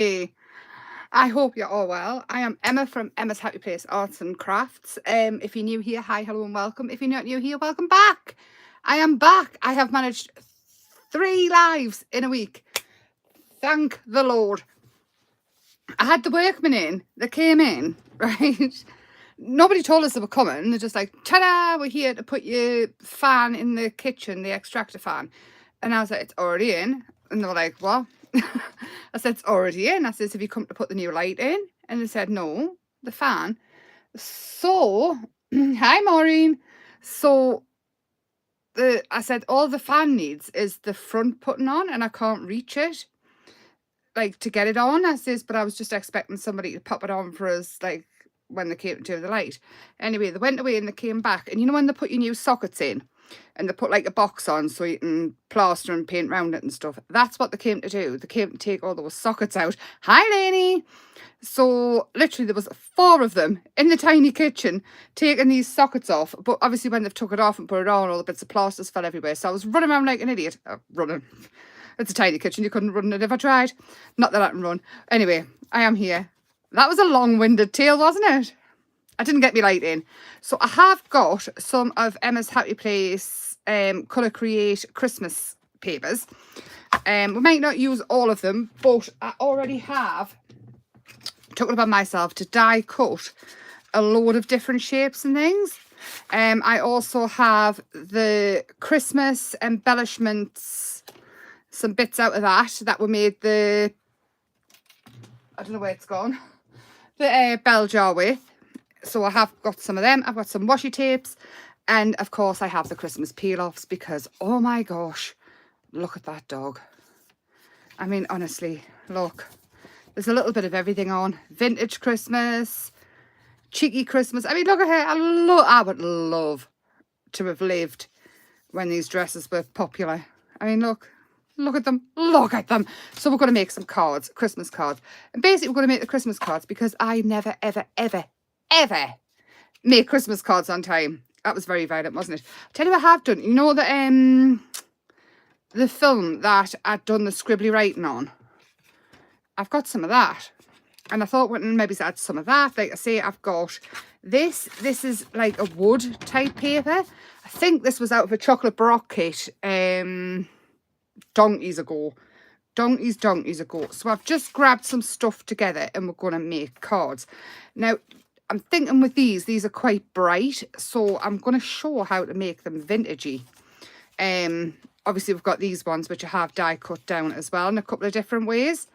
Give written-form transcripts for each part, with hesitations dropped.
Hey, I hope you're all well. I am Emma from Emma's Happy Place Arts and Crafts. If you're new here, hi, hello, and welcome. If you're not new here, welcome back. I am back. I have managed 3 lives in a week. Thank the Lord. I had the workmen in. They came in, right? Nobody told us they were coming. They're just like, ta-da, we're here to put your fan in the kitchen, the extractor fan. And I was like, it's already in. And they were like, what? I said, it's already in. I said, have you come to put the new light in? And they said, no, the fan. So, hi, Maureen. So, I said, all the fan needs is the front putting on, and I can't reach it, like, to get it on. I says, but I was just expecting somebody to pop it on for us, like, when they came to do the light. Anyway, they went away and they came back. And you know when they put your new sockets in? And they put like a box on so you can plaster and paint around it and stuff. That's what they came to do. They came to take all those sockets out. Hi, Lainey. So literally there was 4 of them in the tiny kitchen taking these sockets off. But obviously when they've took it off and put it on, all the bits of plasters fell everywhere. So I was running around like an idiot. Running. It's a tiny kitchen. You couldn't run it if I tried. Not that I can run. Anyway, I am here. That was a long-winded tale, wasn't it? I didn't get me light in. So I have got some of Emma's Happy Place Colour Create Christmas papers. We might not use all of them, but I already have, talking about myself, to die cut a load of different shapes and things. I also have the Christmas embellishments, some bits out of that were made the, I don't know where it's gone, the bell jar with. So I have got some of them. I've got some washi tapes. And of course I have the Christmas peel-offs because, oh my gosh, look at that dog. I mean, honestly, look. There's a little bit of everything on. Vintage Christmas, cheeky Christmas. I mean, look at her. I would love to have lived when these dresses were popular. I mean, look at them. Look at them. So we're going to make some cards, Christmas cards. And basically we're going to make the Christmas cards because I never, ever, ever make Christmas cards on time. That was very violent, wasn't it? I'll tell you what I have done. You know the film that I'd done the scribbly writing on? I've got some of that. And I thought, well, maybe add some of that. Like I say, I've got this. This is like a wood type paper. I think this was out of a chocolate Baroque kit donkeys ago. So I've just grabbed some stuff together and we're going to make cards. Now, I'm thinking with these are quite bright, so I'm going to show how to make them vintagey. Obviously, we've got these ones, which I have die cut down as well in a couple of different ways.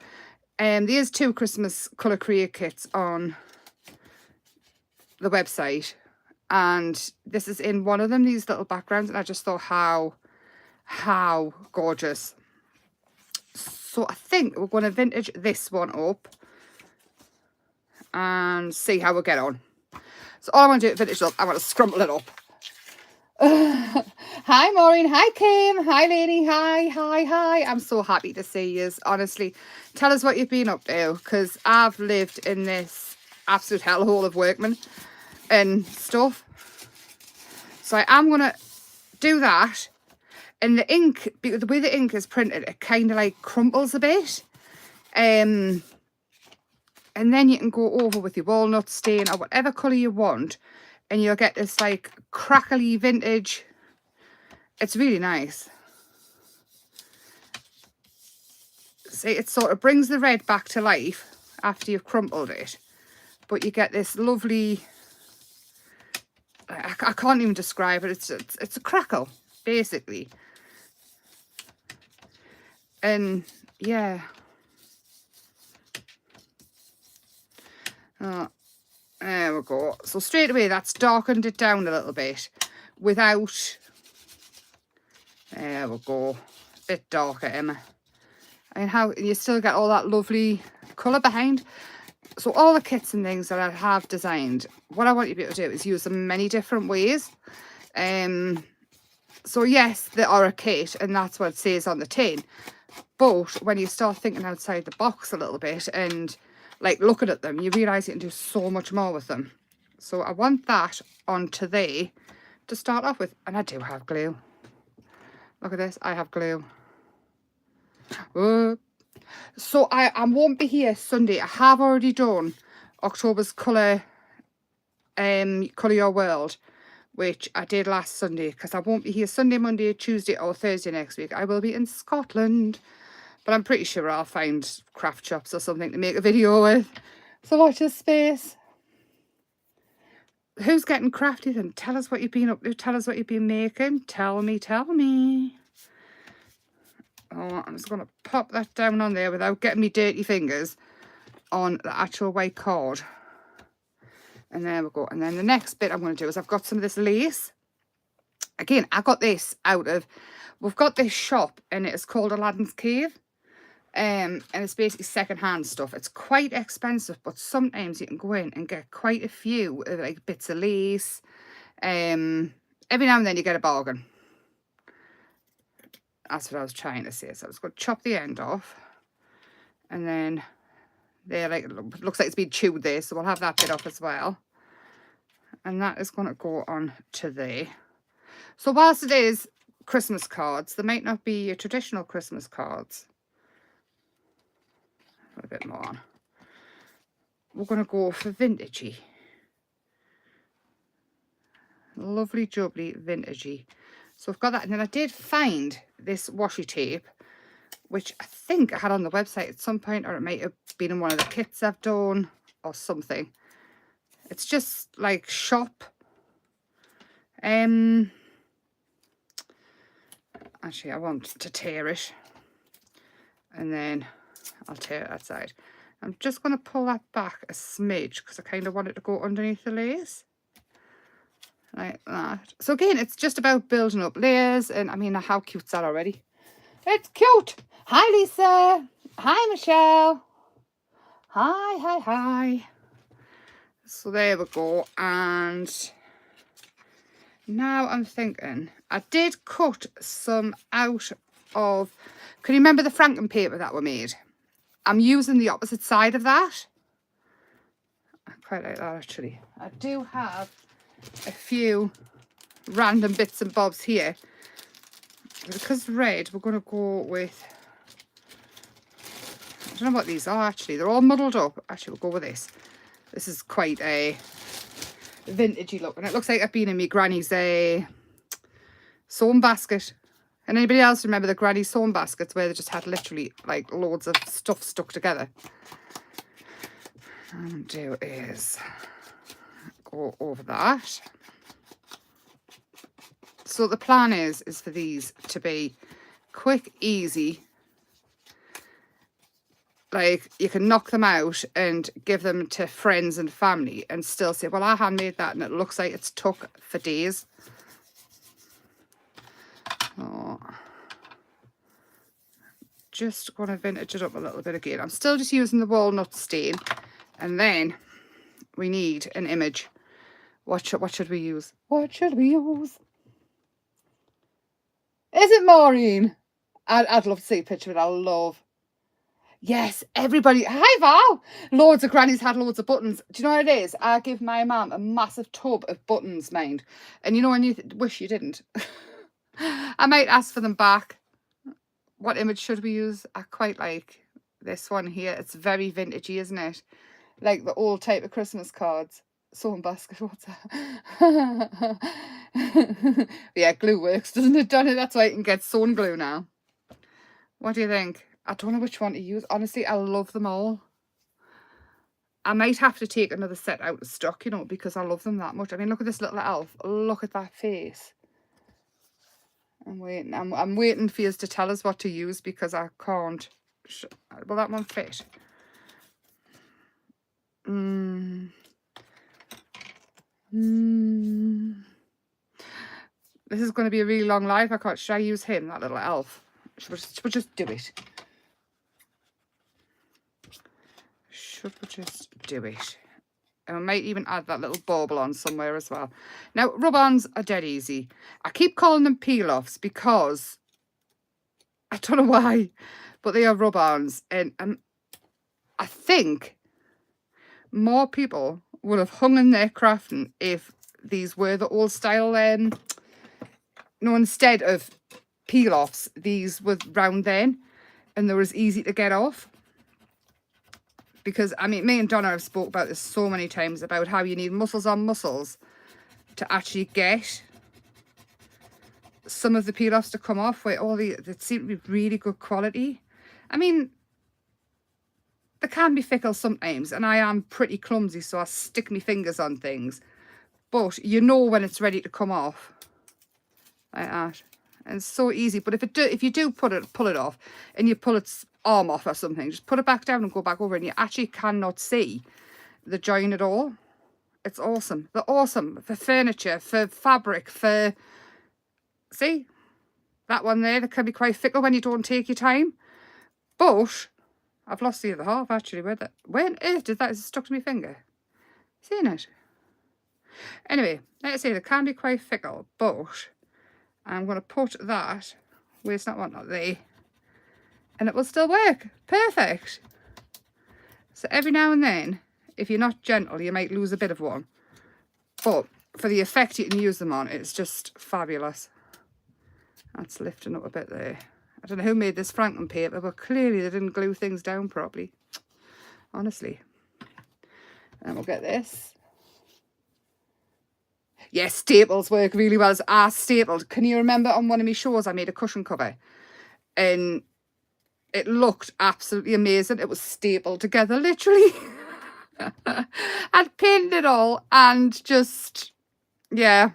There's 2 Christmas Colour Create kits on the website. And this is in one of them, these little backgrounds. And I just thought, how gorgeous. So I think we're going to vintage this one up and see how we get on. So all I want to do is vintage up. I want to scrumple it up. Hi, Maureen. Hi, Kim. Hi, Lainey. Hi. I'm so happy to see you. Honestly, tell us what you've been up to, because I've lived in this absolute hellhole of workmen and stuff. So I am going to do that. And the ink, because the way the ink is printed, it kind of like crumples a bit. And then you can go over with your walnut stain or whatever colour you want. And you'll get this like crackly vintage. It's really nice. See, it sort of brings the red back to life after you've crumpled it. But you get this lovely, I can't even describe it. It's a crackle, basically. And yeah. Oh, there we go. So straight away, that's darkened it down a little bit without, there we go, a bit darker, Emma. And how you still get all that lovely colour behind. So all the kits and things that I have designed, what I want you to be able to do is use them in many different ways. So yes, they are a kit, and that's what it says on the tin. But when you start thinking outside the box a little bit and like looking at them, you realise you can do so much more with them. So I want that onto there to start off with. And I do have glue. Look at this, I have glue. Oh, So I won't be here Sunday. I have already done October's Colour Your World, which I did last Sunday, because I won't be here Sunday, Monday, Tuesday or Thursday next week. I will be in Scotland, but I'm pretty sure I'll find craft shops or something to make a video with. So watch this space. Who's getting crafty then? Tell us what you've been up to. Tell us what you've been making. Tell me, tell me. Oh, I'm just going to pop that down on there without getting me dirty fingers on the actual white card. And there we go. And then the next bit I'm going to do is I've got some of this lace. Again, I got this out of, we've got this shop and it's called Aladdin's Cave. And it's basically second-hand stuff. It's quite expensive, but sometimes you can go in and get quite a few like bits of lace. Every now and then you get a bargain. That's what I was trying to say. So I was going to chop the end off, and then there, like, it looks like it's been chewed there, so we'll have that bit off as well. And that is going to go on to there. So whilst it is Christmas cards, they might not be your traditional Christmas cards. A bit more on. We're going to go for vintagey. Lovely jubbly vintagey. So I've got that, and then I did find this washi tape, which I think I had on the website at some point, or it might have been in one of the kits I've done or something. It's just like shop. Actually, I want to tear it, and then I'll tear it that side. I'm just going to pull that back a smidge because I kind of want it to go underneath the lace. Like that. So again, it's just about building up layers, and I mean, how cute's that already? It's cute. Hi, Lisa. Hi, Michelle. Hi. So there we go. And now I'm thinking, I did cut some out of, can you remember the Franken paper that were made? I'm using the opposite side of that. I quite like that, actually. I do have a few random bits and bobs here. Because red, we're going to go with, I don't know what these are, actually. They're all muddled up. Actually, we'll go with this. This is quite a vintagey look, and it looks like I've been in my granny's sewing basket. And anybody else remember the granny sewing baskets where they just had literally like loads of stuff stuck together? What I'm going to do is go over that. So the plan is for these to be quick, easy. Like, you can knock them out and give them to friends and family and still say, well, I handmade that and it looks like it's took for days. Oh. Just going to vintage it up a little bit again. I'm still just using the walnut stain. And then we need an image. What should we use? What should we use? Is it Maureen? I'd love to see a picture of it. I love. Yes, everybody. Hi, Val. Loads of grannies had loads of buttons. Do you know what it is? I give my mum a massive tub of buttons, mind. And you know when you wish you didn't? I might ask for them back. What image should we use? I quite like this one here. It's very vintagey, isn't it? Like the old type of Christmas cards. Sewing basket, what's that? Yeah, glue works, doesn't it, Donny? That's why you can get sewn glue now. What do you think? I don't know which one to use. Honestly, I love them all. I might have to take another set out of stock, you know, because I love them that much. I mean, look at this little elf. Look at that face. I'm waiting. I'm waiting for you to tell us what to use because I can't. Will that one fit? This is going to be a really long live. I can't. Should I use him, that little elf? Should we just do it? Should we just do it? And I might even add that little bauble on somewhere as well. Now, rub-ons are dead easy. I keep calling them peel-offs because I don't know why, but they are rub-ons. And I think more people would have hung in their crafting if these were the old style, no, instead of peel-offs, these were round then. and they were as easy to get off. Because, I mean, me and Donna have spoke about this so many times, about how you need muscles on muscles to actually get some of the peel-offs to come off, where all they seem to be really good quality. I mean, they can be fickle sometimes, and I am pretty clumsy, so I stick my fingers on things. But you know when it's ready to come off, like that. And it's so easy. But if you do pull it off, and you pull its arm off or something, just put it back down and go back over, and you actually cannot see the join at all. It's awesome. They're awesome for furniture, for fabric, for... See? That one there, that can be quite fickle when you don't take your time. But I've lost the other half, actually. Where on earth did that... Is it stuck to my finger? Seeing it? Anyway, let's say they can be quite fickle, but I'm going to put that where it's not there, and it will still work. Perfect. So every now and then, if you're not gentle, you might lose a bit of one. But for the effect you can use them on, it's just fabulous. That's lifting up a bit there. I don't know who made this Franklin paper, but clearly they didn't glue things down properly. Honestly. And we'll get this. Yes, staples work really well. I stapled. Can you remember on one of my shows I made a cushion cover? And it looked absolutely amazing. It was stapled together, literally. I'd painted it all and just, yeah,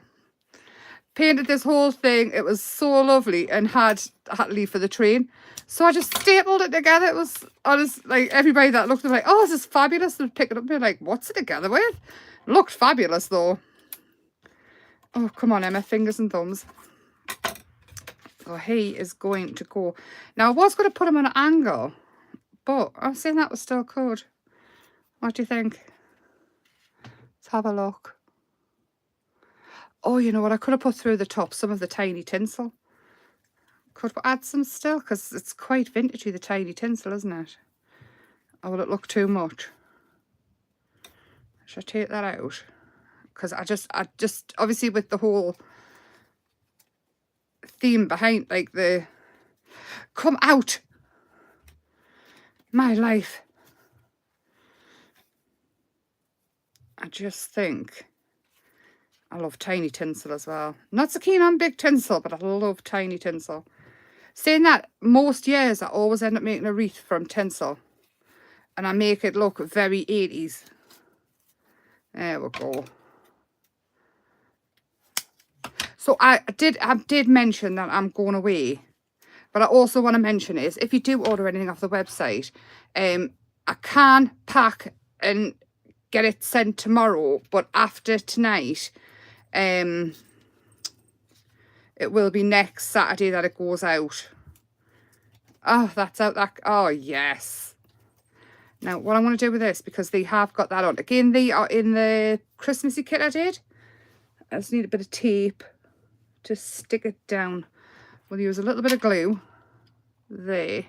painted this whole thing. It was so lovely, and had to leave for the train. So I just stapled it together. It was honest, like everybody that looked at it like, oh, this is fabulous. They'd pick it up and be like, what's it together with? Looked fabulous though. Oh, come on, Emma, fingers and thumbs. So he is going to go. Now, I was going to put him on an angle, but I was saying that was still good. What do you think? Let's have a look. Oh, you know what? I could have put through the top some of the tiny tinsel. Could add some still, because it's quite vintagey, the tiny tinsel, isn't it? Or will it look too much? Should I take that out? Because I just, obviously with the whole theme behind, like the, come out, my life. I just think I love tiny tinsel as well. Not so keen on big tinsel, but I love tiny tinsel. Saying that, most years I always end up making a wreath from tinsel. And I make it look very 80s. There we go. So I did mention that I'm going away. But I also want to mention is, if you do order anything off the website, I can pack and get it sent tomorrow, but after tonight, it will be next Saturday that it goes out. Oh, that's out. Oh, yes. Now, what I'm going to do with this, because they have got that on. Again, they are in the Christmassy kit I did. I just need a bit of tape to stick it down. We'll use a little bit of glue there,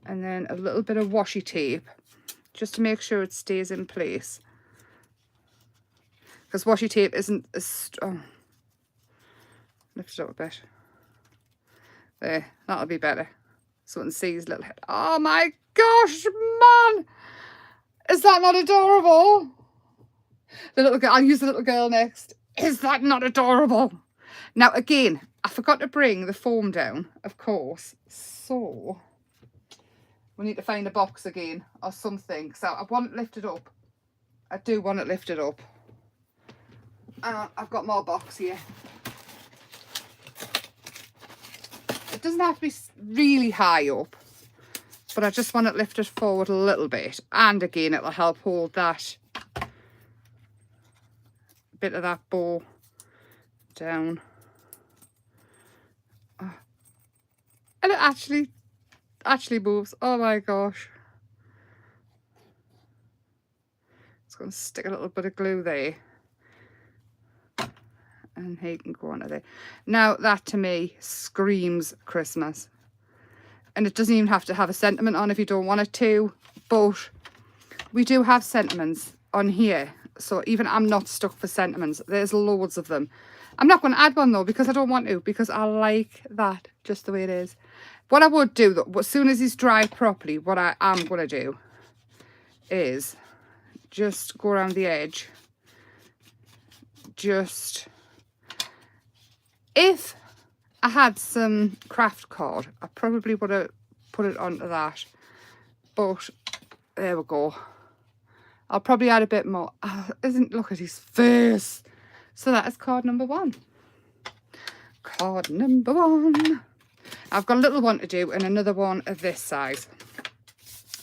and then a little bit of washi tape, just to make sure it stays in place. Because washi tape isn't as... Oh, lift it up a bit. There, that'll be better. So one sees his little head. Oh my gosh, man! Is that not adorable? The little girl, I'll use the little girl next. Is that not adorable? Now again, I forgot to bring the foam down, of course. So we need to find a box again or something. So I want it lifted up. I do want it lifted up. I've got more box here. It doesn't have to be really high up, but I just want it lifted forward a little bit. And again, it'll help hold that bit of that bow down. Oh. And it actually moves. Oh my gosh. It's going to stick a little bit of glue there. And he can go onto there. Now that to me screams Christmas. And it doesn't even have to have a sentiment on if you don't want it to. But we do have sentiments on here. So even I'm not stuck for sentiments. There's loads of them. I'm not going to add one though, because I don't want to. Because I like that just the way it is. What I would do, though, as soon as he's dried properly, what I am going to do is just go around the edge. Just, if I had some craft card, I probably would have put it onto that. But there we go. I'll probably add a bit more. Look at his face. So that is card number 1. Card number 1. I've got a little one to do and another one of this size.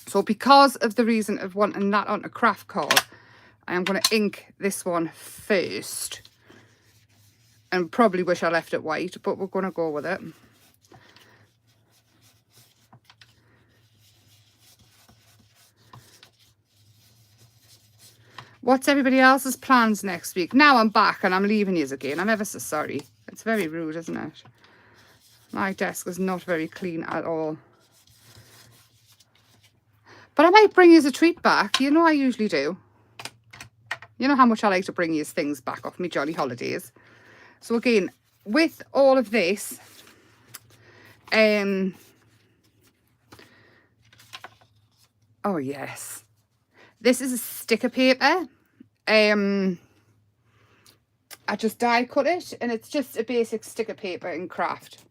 So because of the reason of wanting that on a craft card, I am going to ink this one first. And probably wish I left it white, but we're going to go with it. What's everybody else's plans next week? Now I'm back and I'm leaving yous again. I'm ever so sorry. It's very rude, isn't it? My desk is not very clean at all. But I might bring yous a treat back. You know I usually do. You know how much I like to bring yous things back off me jolly holidays. So again, with all of this, oh yes, this is a sticker paper. I just die cut it, and it's just a basic sticker paper in craft.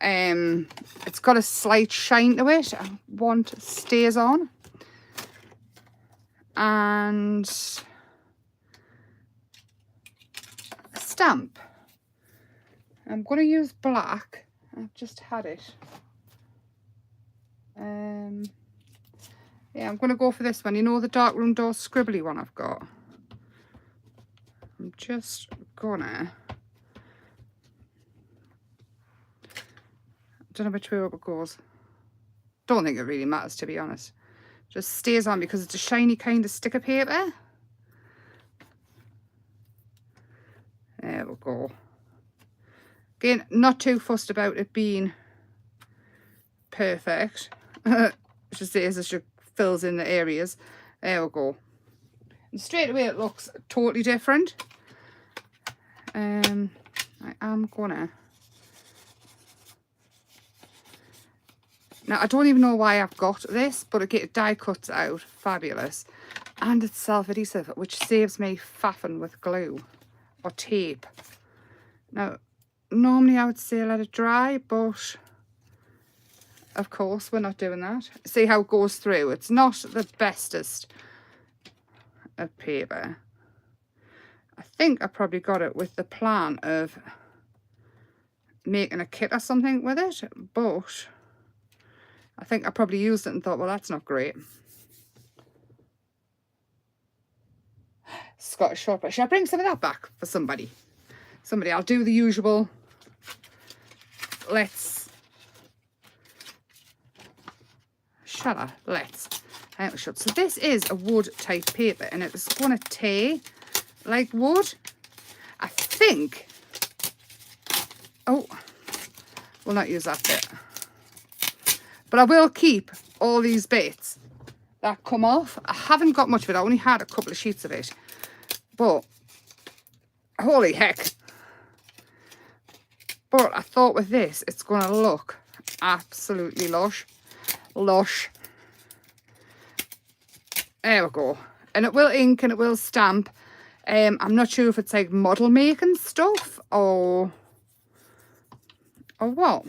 It's got a slight shine to it. I want it stays on, and a stamp. I'm going to use black. I've just had it. Yeah, I'm going to go for this one. You know the Darkroom Door scribbly one I've got? I'm just gonna... I don't know which way it goes. Don't think it really matters, to be honest. Just stays on because it's a shiny kind of sticker paper. There we go. Again, not too fussed about it being perfect. Just as it fills in the areas. There we go. And straight away it looks totally different. I am gonna... Now, I don't even know why I've got this, but it die cuts out. Fabulous. And it's self-adhesive, which saves me faffing with glue or tape. Now, normally I would say let it dry, but of course we're not doing that. See how it goes through. It's not the bestest of paper. I think I probably got it with the plan of making a kit or something with it, but I think I probably used it and thought, well, that's not great. Scottish shortbread. Should I bring some of that back for somebody? I'll do the usual. So this is a wood type paper, and it's going to tear like wood. I think. Oh, we'll not use that bit. But I will keep all these bits that come off. I haven't got much of it. I only had a couple of sheets of it. But, holy heck. But I thought with this, it's going to look absolutely lush. Lush. There we go. And it will ink and it will stamp. I'm not sure if it's like model making stuff or what.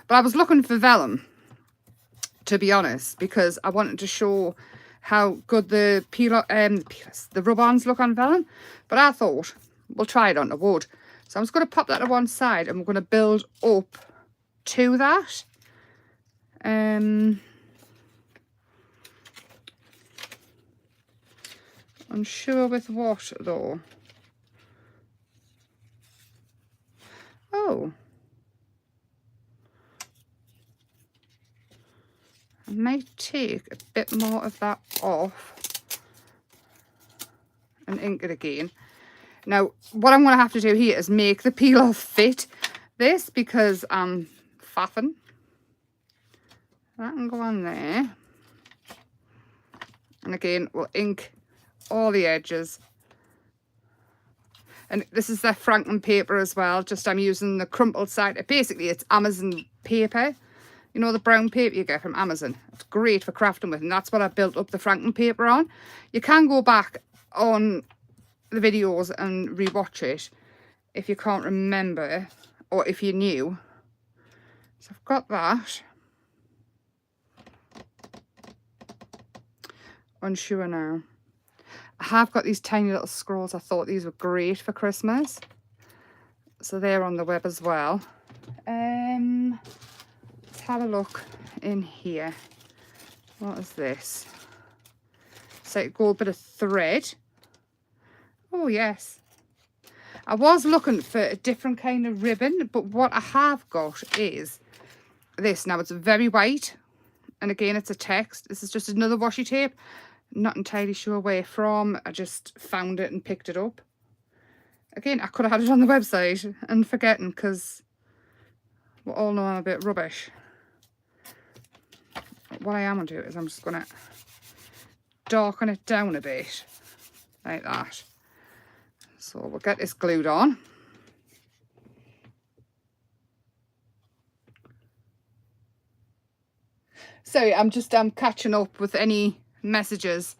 But I was looking for vellum, to be honest, because I wanted to show how good the rub-ons look on vellum. But I thought, we'll try it on the wood. So I'm just going to pop that to one side and we're going to build up to that. Unsure with what though. Oh. I might take a bit more of that off and ink it again. Now, what I'm going to have to do here is make the peel off fit this because I'm faffing. That can go on there. And again, we'll ink all the edges. And this is their Franken paper as well. Just I'm using the crumpled side. Basically, it's Amazon paper. You know, the brown paper you get from Amazon. It's great for crafting with, and that's what I built up the Franken paper on. You can go back on the videos and rewatch it if you can't remember, or if you're new. So I've got that. Unsure now. I have got these tiny little scrolls. I thought these were great for Christmas. So they're on the web as well. Let's have a look in here. What is this? It's like a gold bit of thread. Oh yes. I was looking for a different kind of ribbon, but what I have got is this. Now it's very white, and again it's a text. This is just another washi tape. Not entirely sure where from. I just found it and picked it up. Again, I could have had it on the website and forgetting, because we all know I'm a bit rubbish. What I am going to do is I'm just going to darken it down a bit, like that. So we'll get this glued on. Sorry, I'm just catching up with any messages.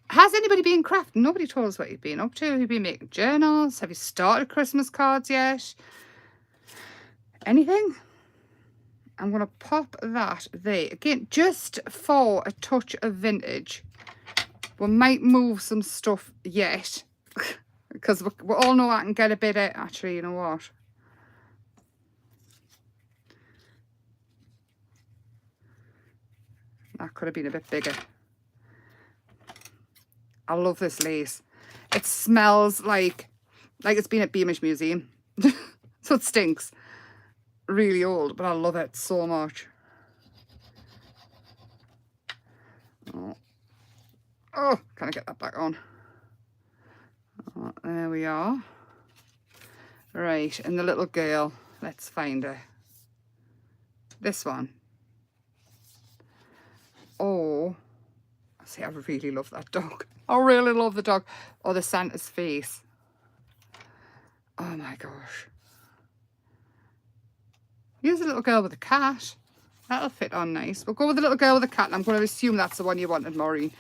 Has anybody been crafting? Nobody told us what you've been up to. Have you been making journals? Have you started Christmas cards yet? Anything? I'm going to pop that there. Again, just for a touch of vintage. We might move some stuff yet. Because we all know I can get a bit of... Actually, you know what? That could have been a bit bigger. I love this lace. It smells like it's been at Beamish Museum. So it stinks. Really old, but I love it so much. Oh, can I get that back on? Oh, there we are. Right, and the little girl, let's find her. This one. Oh, see, I really love that dog. I really love the dog. Or the Santa's face. Oh my gosh. Here's a little girl with a cat. That'll fit on nice. We'll go with the little girl with a cat, and I'm going to assume that's the one you wanted, Maureen.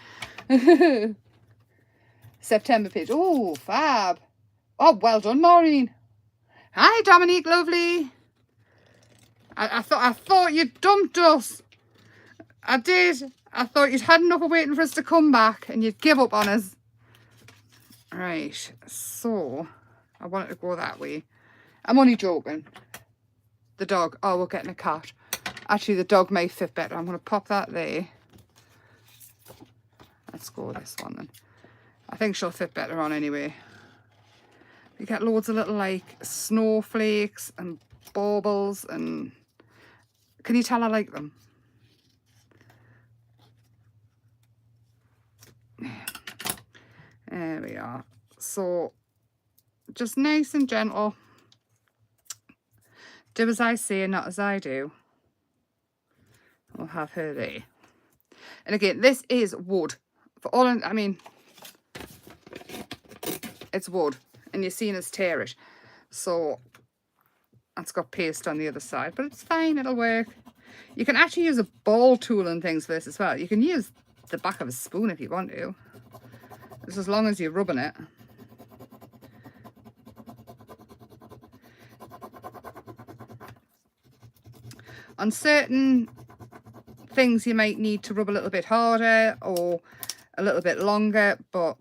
September page. Oh, fab. Oh, well done, Maureen. Hi, Dominique, lovely. I thought you'd dumped us. I did. I thought you'd had enough of waiting for us to come back and you'd give up on us. Right, so I wanted to go that way. I'm only joking. The dog. Oh, we're getting a cat. Actually, the dog may fit better. I'm going to pop that there. Let's go with this one then. I think she'll fit better on anyway. You get loads of little like snowflakes and baubles, and can you tell I like them? There we are. So just nice and gentle. Do as I say, not as I do. We'll have her there. And again, this is wood. For all, I mean, it's wood. And you're seeing us tear it. So that's got paste on the other side. But it's fine, it'll work. You can actually use a ball tool and things for this as well. You can use the back of a spoon if you want to. Just as long as you're rubbing it. On certain things you might need to rub a little bit harder or a little bit longer, but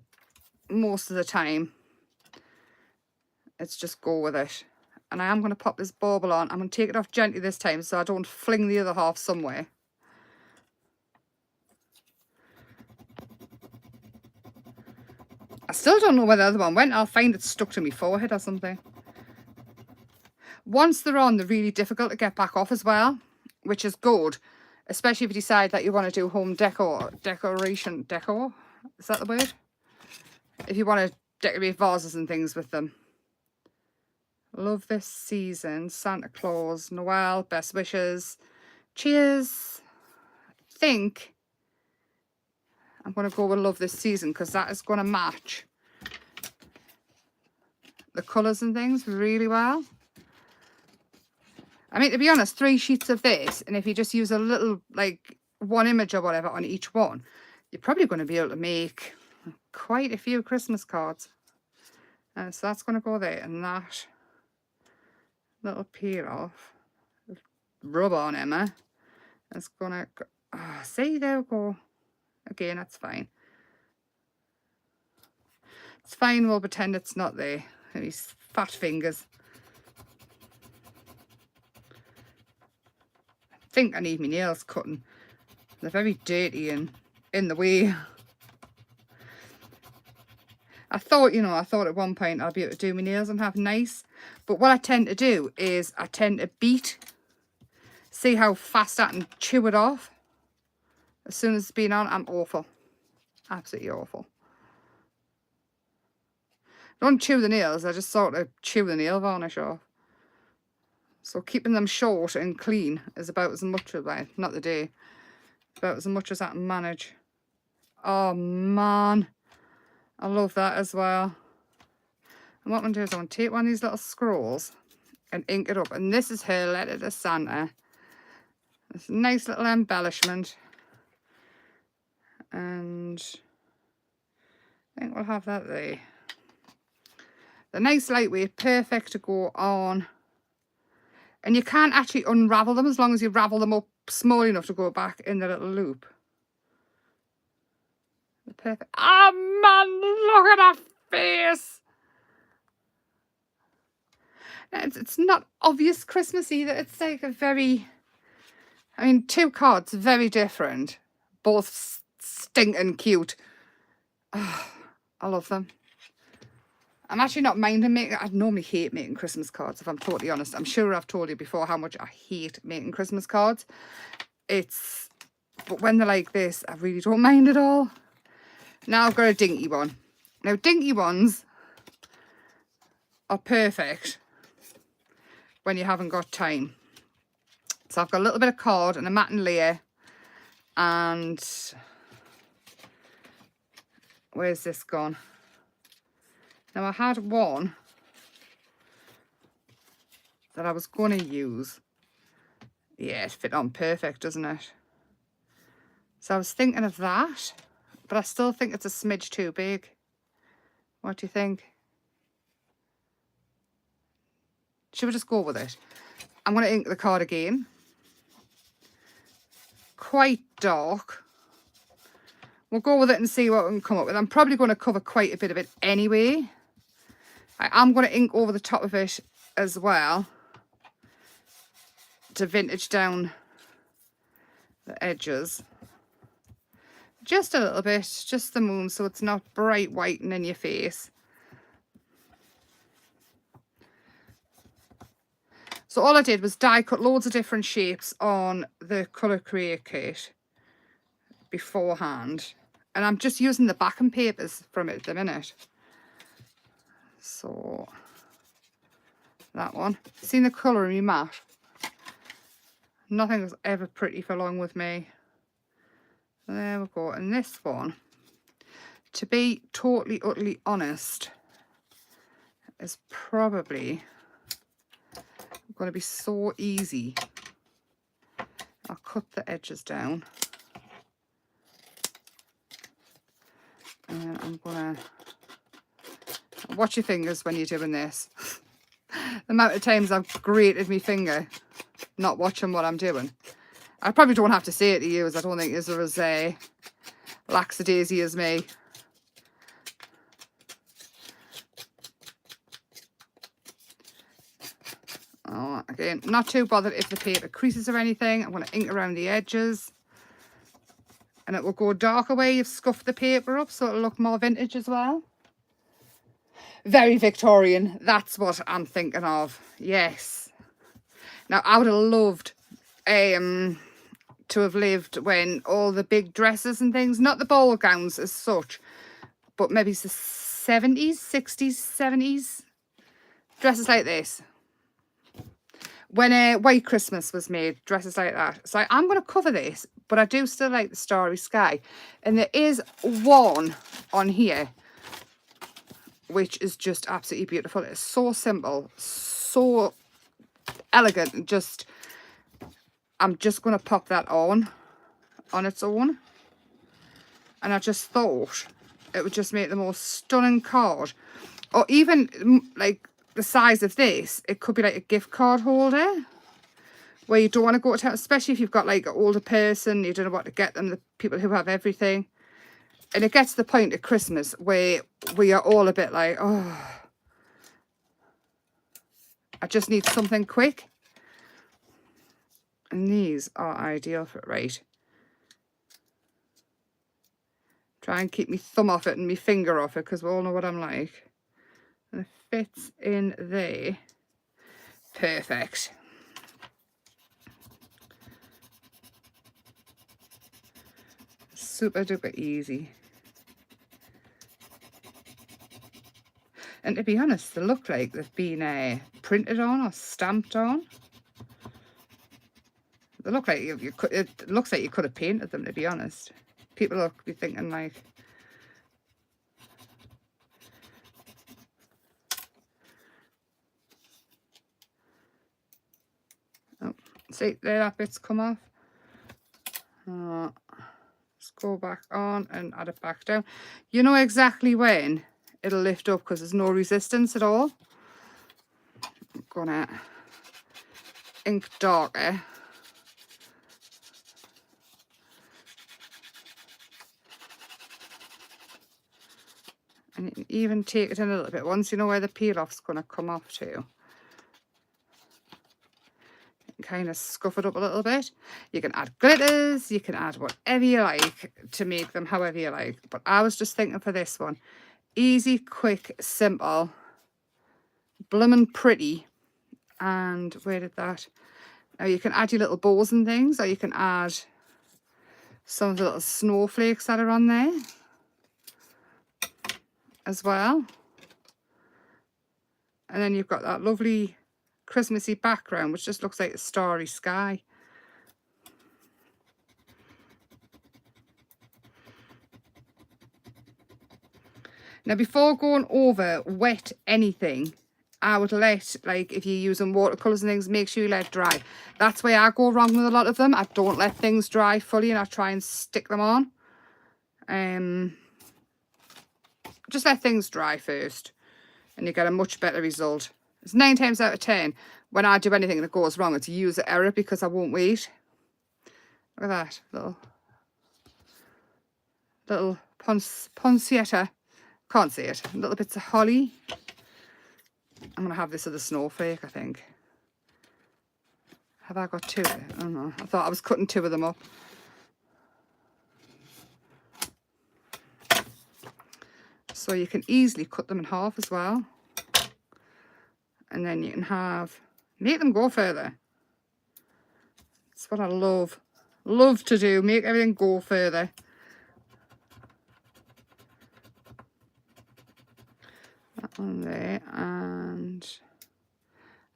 most of the time it's just go with it. And I am going to pop this bauble on. I'm going to take it off gently this time so I don't fling the other half somewhere. I still don't know where the other one went. I'll find it stuck to my forehead or something. Once they're on, they're really difficult to get back off as well, which is good, especially if you decide that you want to do home decoration. Is that the word? If you want to decorate vases and things with them. Love this season. Santa Claus, Noel, best wishes. Cheers. I think I'm going to go with love this season because that is going to match the colours and things really well. I mean, to be honest, 3 sheets of this, and if you just use a little, like, 1 image or whatever on each one, you're probably going to be able to make quite a few Christmas cards. So that's going to go there, and that little peel off, rub on Emma, is going to go, see, there we go. Again, that's fine. It's fine, we'll pretend it's not there. These fat fingers. I think I need my nails cutting. They're very dirty and in the way. I thought at one point I'll be able to do my nails and have nice. But what I tend to do is I tend to beat. See how fast I can chew it off? As soon as it's been on, I'm awful. Absolutely awful. I don't chew the nails, I just sort of chew the nail varnish off. So keeping them short and clean is about as much as not the day, about as much as I can manage. Oh man, I love that as well. And what I'm going to do is I'm going to take one of these little scrolls and ink it up. And this is her letter to Santa. It's a nice little embellishment. And I think we'll have that there. The nice lightweight, perfect to go on. And you can't actually unravel them as long as you ravel them up small enough to go back in the little loop. Perfect. Oh man, look at that face. It's not obvious Christmas either. It's like a very, I mean, 2 cards, very different. Both stinking cute. Oh, I love them. I'm actually not minding making, I normally hate making Christmas cards, if I'm totally honest. I'm sure I've told you before how much I hate making Christmas cards. But when they're like this, I really don't mind at all. Now I've got a dinky one. Now dinky ones are perfect when you haven't got time. So I've got a little bit of card and a matte layer, and where's this gone? Now I had one that I was going to use. Yeah, it fit on perfect, doesn't it? So I was thinking of that, but I still think it's a smidge too big. What do you think? Should we just go with it? I'm going to ink the card again. Quite dark. We'll go with it and see what we can come up with. I'm probably going to cover quite a bit of it anyway. I'm going to ink over the top of it as well to vintage down the edges. Just a little bit, just the moon, so it's not bright white and in your face. So all I did was die cut loads of different shapes on the Colour Create kit beforehand. And I'm just using the backing papers from it at the minute. So that one. Seen the colour in my mat? Nothing's ever pretty for long with me. There we go. And this one, to be totally, utterly honest, is probably going to be so easy. I'll cut the edges down. And I'm going to watch your fingers when you're doing this. The amount of times I've grated my finger not watching what I'm doing. I probably don't have to say it to you, as I don't think you're as lackadaisy as me. Oh, again, not too bothered if the paper creases or anything. I'm going to ink around the edges. And it will go darker where you've scuffed the paper up, so it'll look more vintage as well. Very Victorian. That's what I'm thinking of. Yes. Now, I would have loved to have lived when all the big dresses and things, not the ball gowns as such, but maybe the 70s, 60s, 70s, dresses like this. When White Christmas was made, dresses like that. So I'm going to cover this, but I do still like the Starry Sky. And there is one on here which is just absolutely beautiful. It's so simple, so elegant. And just, I'm just going to pop that on its own. And I just thought it would just make the most stunning card. Or even like the size of this, it could be like a gift card holder where you don't want to go to town, especially if you've got like an older person, you don't know what to get them, the people who have everything. And it gets to the point at Christmas where we are all a bit like, oh, I just need something quick. And these are ideal for it, right? Try and keep my thumb off it and my finger off it, because we all know what I'm like. And it fits in there. Perfect. Super duper easy. And to be honest, they look like they've been printed on or stamped on. They look like you could. It looks like you could have painted them, to be honest. People will be thinking like, oh, see there, that bit's come off. Let's go back on and add it back down. You know exactly when it'll lift up because there's no resistance at all. I'm gonna ink darker. And you can even take it in a little bit once you know where the peel off's going to come off to. You can kind of scuff it up a little bit. You can add glitters, you can add whatever you like to make them however you like. But I was just thinking for this one, easy, quick, simple, bloomin' pretty. And where did that? Now you can add your little bows and things, or you can add some of the little snowflakes that are on there as well. And then you've got that lovely Christmassy background, which just looks like a starry sky. Now, before going over wet anything, I would let, like, if you're using watercolours and things, make sure you let it dry. That's where I go wrong with a lot of them. I don't let things dry fully and I try and stick them on. Just let things dry first and you get a much better result. It's 9 times out of 10 when I do anything that goes wrong, it's a user error because I won't wait. Look at that little poinsettia. Can't see it. Little bits of holly. I'm gonna have this other snowflake, I think. Have I got 2? I don't know. I thought I was cutting 2 of them up. So you can easily cut them in half as well. And then you can make them go further. That's what I love to do, make everything go further. That one there, and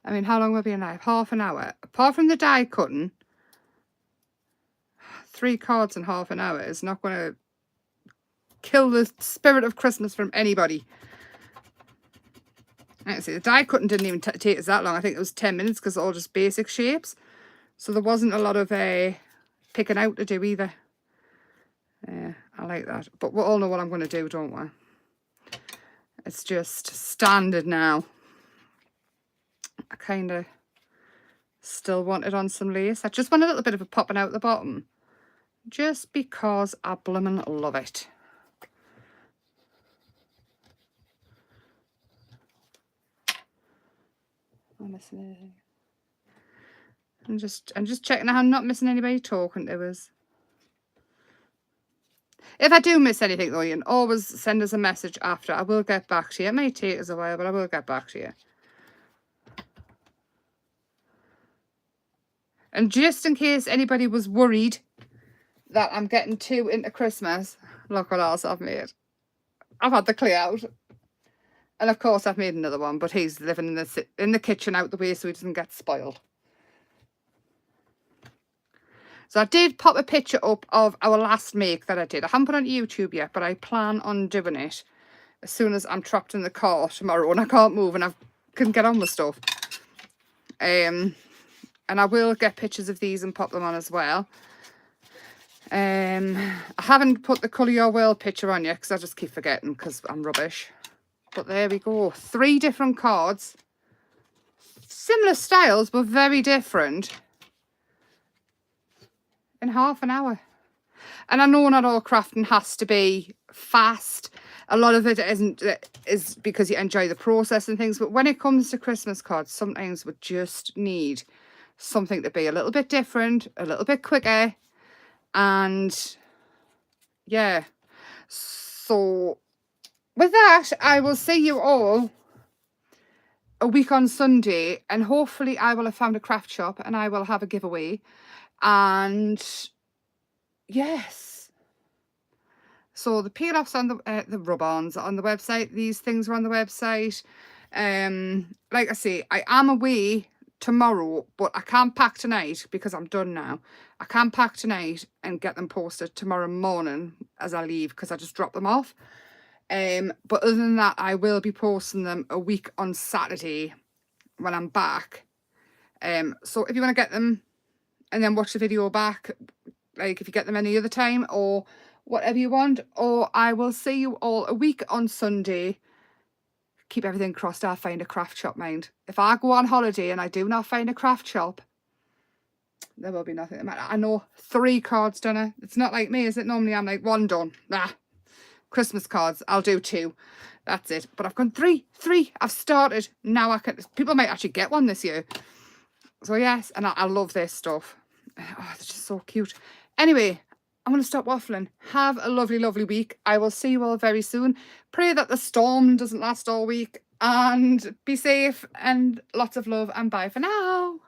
I mean, how long will be alive? Half an hour. Apart from the die cutting, 3 cards in half an hour is not going to kill the spirit of Christmas from anybody. See, the die cutting didn't even take us that long. I think it was 10 minutes because all just basic shapes. So there wasn't a lot of picking out to do either. Yeah, I like that. But we all know what I'm going to do, don't we? It's just standard now. I kind of still want it on some lace. I just want a little bit of a popping out the bottom. Just because I bloomin' love it. I'm missing anything. I'm just checking I'm not missing anybody talking to us. If I do miss anything though, you can always send us a message after. I will get back to you. It may take us a while, but I will get back to you. And just in case anybody was worried that I'm getting too into Christmas, look what else I've made. I've had the clay out. And of course I've made another one, but he's living in the kitchen out the way so he doesn't get spoiled. So I did pop a picture up of our last make that I did. I haven't put it on YouTube yet, but I plan on doing it as soon as I'm trapped in the car tomorrow and I can't move and I can get on with stuff. And I will get pictures of these and pop them on as well. I haven't put the Colour Your World picture on yet because I just keep forgetting because I'm rubbish. But there we go. 3 different cards. Similar styles, but very different. In half an hour. And I know not all crafting has to be fast. A lot of it is because you enjoy the process and things. But when it comes to Christmas cards, sometimes we just need something to be a little bit different, a little bit quicker. And yeah. So with that, I will see you all a week on Sunday. And hopefully I will have found a craft shop and I will have a giveaway. And yes. So the peel-offs on the rub-ons on the website. These things are on the website. Like I say, I am away tomorrow, but I can't pack tonight because I'm done now. I can't pack tonight and get them posted tomorrow morning as I leave because I just drop them off. But other than that, I will be posting them a week on Saturday when I'm back. So if you want to get them and then watch the video back, like if you get them any other time or whatever you want, or I will see you all a week on Sunday. Keep everything crossed, I'll find a craft shop, mind. If I go on holiday and I do not find a craft shop, there will be nothing. I know 3 cards done. It's not like me, is it? Normally I'm like 1 done. Christmas cards, I'll do 2. That's it. But I've gone 3. I've started. Now I can. People might actually get one this year. So yes, and I love this stuff. Oh, it's just so cute. Anyway, I'm going to stop waffling. Have a lovely, lovely week. I will see you all very soon. Pray that the storm doesn't last all week. And be safe and lots of love. And bye for now.